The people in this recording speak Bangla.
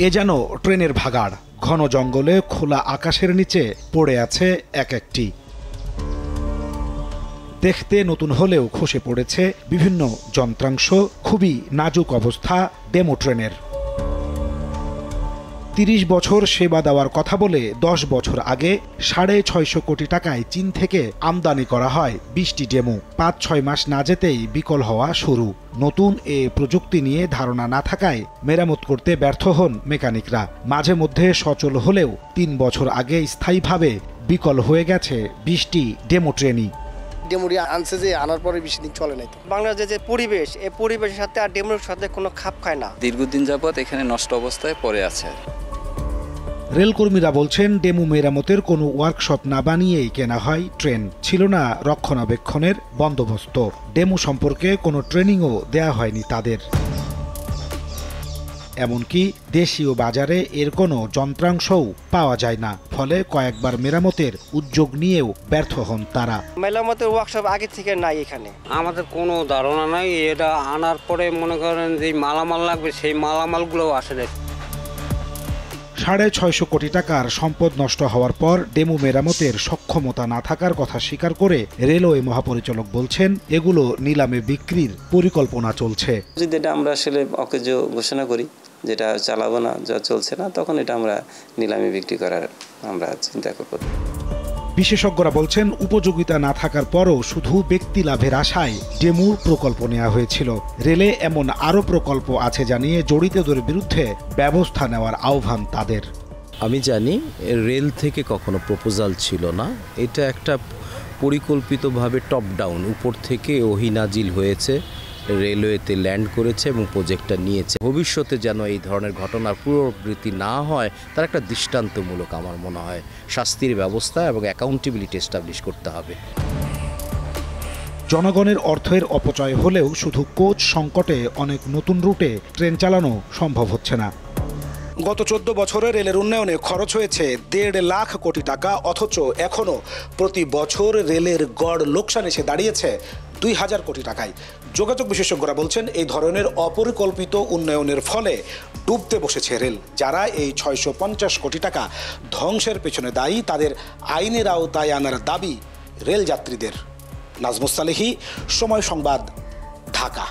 এ যেন ট্রেনের ভাগাড়, ঘন জঙ্গলে খোলা আকাশের নিচে পড়ে আছে এক একটি। দেখতে নতুন হলেও খসে পড়েছে বিভিন্ন যন্ত্রাংশ, খুবই নাজুক অবস্থা ডেমো ট্রেনের। ৩০ বছর সেবা দেওয়ার কথা বলে ১০ বছর আগে ৬৫০ কোটি টাকায় চীন থেকে আমদানি করা হয় ২০টি ডেমো। ৫-৬ মাস না যেতেই বিকল হওয়া শুরু। নতুন এ প্রযুক্তি নিয়ে ধারণা না থাকায় মেরামত করতে ব্যর্থ হন মেকানিকরা। মাঝে মধ্যে সচল হলেও ৩ বছর আগে স্থায়ীভাবে বিকল হয়ে গেছে ২০টি ডেমো ট্রেনই। ডেমোটি আনছে যে আনার পরে বেশি দিন চলে নাই। বাংলাদেশের যে পরিবেশ, এই পরিবেশের সাথে আর ডেমোর সাথে কোনো খাপ খায় না। দীর্ঘদিন যাবৎ এখানে নষ্ট অবস্থায় পড়ে আছে। রেলকর্মীরা বলছেন, ডেমো মেরামতের কোনো ওয়ার্কশপ না বানিয়েই কেনা হয় ট্রেন। ছিল না রক্ষণাবেক্ষণের বন্দোবস্ত। ডেমো সম্পর্কে কোনো ট্রেনিংও দেয়া হয়নি তাদের। এমনকি দেশীয় বাজারে এর কোনো যন্ত্রাংশও পাওয়া যায় না। ফলে কয়েকবার মেরামতের উদ্যোগ নিয়েও ব্যর্থ হন তারা। মেরামতের ওয়ার্কশপ আগে থেকে নাই এখানে। আমাদের কোনো ধারণা নাই। এটা আনার পরে মনে করেন যে মালামাল লাগবে, সেই মালামালগুলোও আসে না। ৬৫০ কোটি টাকার সম্পদ নষ্ট হওয়ার পর ডেমো মেরামতের সক্ষমতা না থাকার কথা স্বীকার করে রেলওয়ে মহাপরিচালক বলছেন, এগুলো নিলামে বিক্রির পরিকল্পনা চলছে। যদি এটা আমরা আসলে অকেজ ঘোষণা করি, যেটা চালাবো না, যা চলছে না, তখন এটা আমরা নিলামে বিক্রি করার আমরা চিন্তা করব। বিশেষজ্ঞরা বলছেন, উপযোগিতা না থাকার পরও শুধু ব্যক্তি লাভের আশায় ডেমোর প্রকল্প নেওয়া হয়েছিল। রেলে এমন আরও প্রকল্প আছে জানিয়ে জড়িতদের বিরুদ্ধে ব্যবস্থা নেওয়ার আহ্বান তাদের। আমি জানি রেল থেকে কখনো প্রপোজাল ছিল না। এটা একটা পরিকল্পিতভাবে টপ ডাউন, উপর থেকে ওহিনাজিল হয়েছে, রেলওয়েতে ল্যান্ড করেছে এবং প্রজেক্টটা নিয়েছে। ভবিষ্যতে যেন এই ধরনের ঘটনার পুনরাবৃত্তি না হয় তার একটা দৃষ্টান্তমূলক আমার মনে হয় শাস্তির ব্যবস্থা এবং অ্যাকাউন্টেবিলিটি এস্টাবলিশ করতে হবে। জনগণের অর্থের অপচয় হলেও শুধু কোচ সংকটে অনেক নতুন রুটে ট্রেন চালানো সম্ভব হচ্ছে না। গত ১৪ বছরে রেলের উন্নয়নে খরচ হয়েছে ১.৫ লাখ কোটি টাকা, অথচ এখনও প্রতি বছর রেলের গড় লোকসান এসে দাঁড়িয়েছে ২,০০০ কোটি টাকায়। যোগাযোগ বিশেষজ্ঞরা বলছেন, এই ধরনের অপরিকল্পিত উন্নয়নের ফলে ডুবতে বসেছে রেল। যারা এই ৬৫০ কোটি টাকা ধ্বংসের পেছনে দায়ী, তাদের আইনের আওতায় আনার দাবি রেল যাত্রীদের। নাজমুস সালেহী, সময় সংবাদ, ঢাকা।